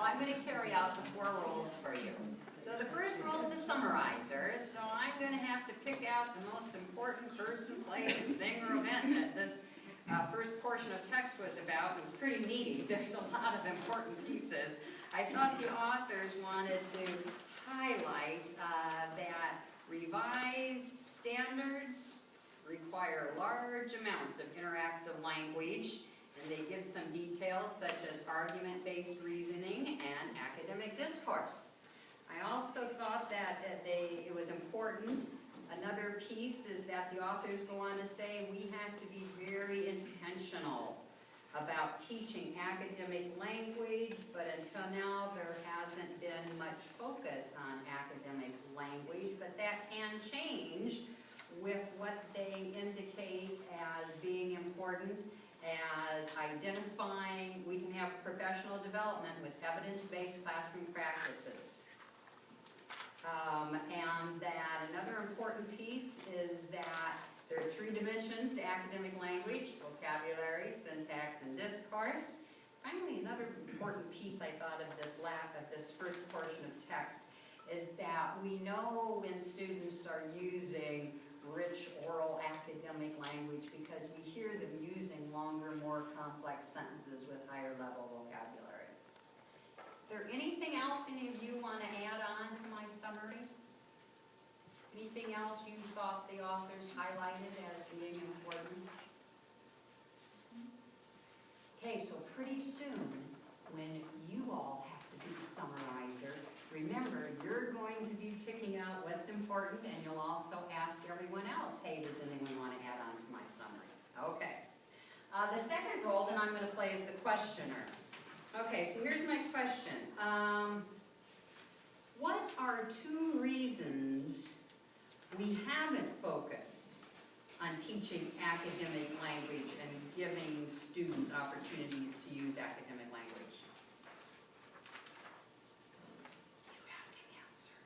I'm going to carry out the 4 rules for you. So the first rule is the summarizer. So I'm going to have to pick out the most important person, place, thing, or event that this first portion of text was about. It was pretty meaty. There's a lot of important pieces. I thought the authors wanted to highlight that revised standards require large amounts of interactive language, and they give some details such as argument-based reasoning and academic discourse. I also thought that it was important. Another piece is that the authors go on to say we have to be very intentional about teaching academic language, but until now there hasn't been much focus on academic language, but that can change with what they indicate as being important, as identifying, we can have professional development with evidence-based classroom practices. And that another important piece is that there are 3 dimensions to academic language: vocabulary, syntax, and discourse. Finally, another important piece I thought of this first portion of text is that we know when students are using rich oral academic language because we hear them using longer, more complex sentences with higher level vocabulary. Is there anything else any of you want to add on to my summary? Anything else you thought the authors highlighted as being important? Okay, so pretty soon, when you all have to be the summarizer, remember, you're going to be picking out what's important, and you'll also ask everyone else, hey, does anyone want to add on to my summary? Okay. The second role that I'm going to play is the questioner. Okay, so here's my question. What are 2 reasons we haven't focused on teaching academic language and giving students opportunities to use academic language? You have to answer.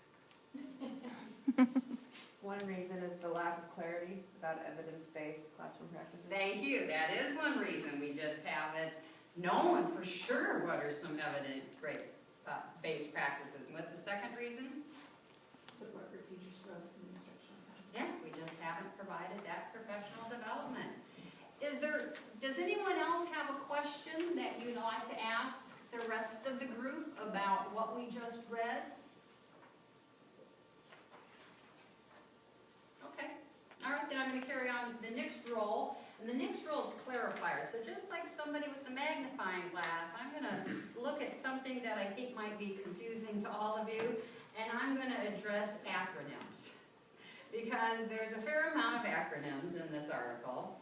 One reason is the lack of clarity about evidence-based classroom practices. Thank you. That is one reason. We just haven't known for sure what are some evidence-based practices. And what's the second reason? Support for teachers' growth and instruction. Yeah, we just haven't provided that professional development. Does anyone else have a question that you'd like to ask the rest of the group about what we just read? Okay. All right, then I'm going to carry on the next role. And the next role is clarifier. So just like somebody with the magnifying glass, I'm going to look at something that I think might be confusing to all of you, and I'm going to address acronyms. Because there's a fair amount of acronyms in this article.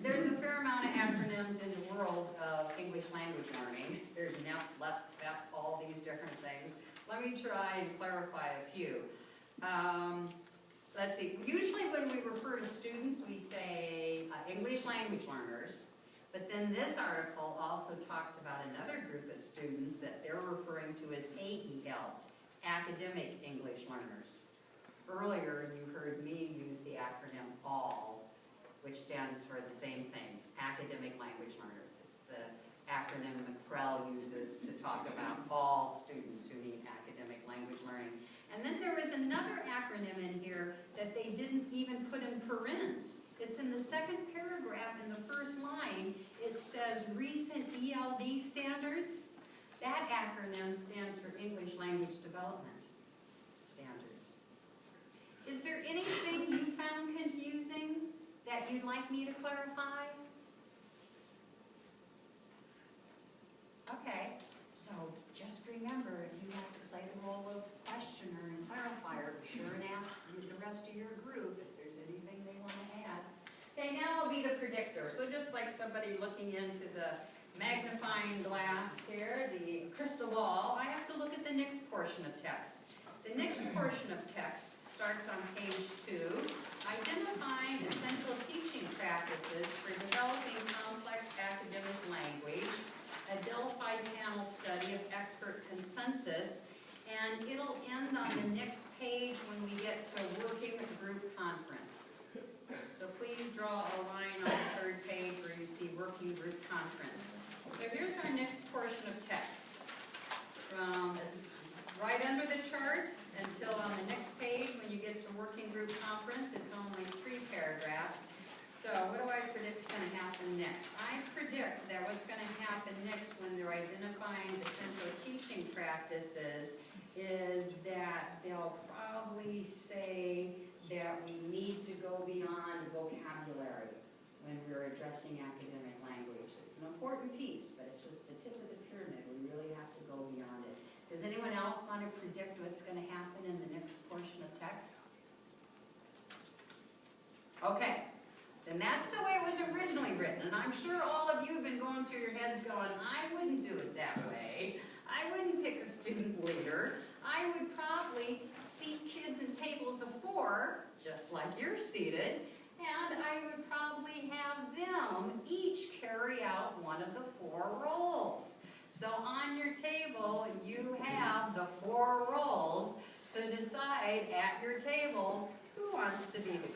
There's a fair amount of acronyms in the world of English language learning. There's NEP, LEP, FEP, all these different things. Let me try and clarify a few. Let's see, usually when we refer to students, we say English language learners, but then this article also talks about another group of students that they're referring to as AELs, academic English learners. Earlier, you heard me use the acronym ALL, which stands for the same thing, academic language learners. It's the acronym McCrell uses to talk about all students who need academic language learning. And then there is another acronym in here that they didn't even put in parens. It's in the second paragraph in the first line. It says recent ELD standards. That acronym stands for English Language Development Standards. Is there anything you found confusing that you'd like me to clarify? Okay, so just remember, if you have to play the role of questioner and clarifier, be sure and ask the rest of your group if there's anything they want to ask. Okay, now I'll be the predictor. So just like somebody looking into the magnifying glass here, the crystal ball, I have to look at the next portion of text. The next portion of text starts on page 2, identifying essential teaching practices for developing complex academic language, a Delphi panel study of expert consensus, and it'll end on the next page when we get to working group conference. So please draw a line on the 3rd page where you see working group conference. So here's our next portion of text. the chart until on the next page, when you get to working group conference, it's only 3 paragraphs. So what do I predict is gonna happen next? I predict that what's gonna happen next when they're identifying the central teaching practices is that they'll probably say that we need to go beyond vocabulary when we're addressing academic language. It's an important piece, but it's just the tip of the pyramid. We really have to go beyond it. Does anyone else want to predict what's going to happen in the next portion of text? Okay, then that's the way it was originally written, and I'm sure all of you have been going through your heads going, I wouldn't do it that way. I wouldn't pick a student leader. I would probably seat kids in tables of 4, just like you're seated, and I would probably have them each carry out one of the 4 roles. So on your table, you have the 4 roles. So decide at your table who wants to be the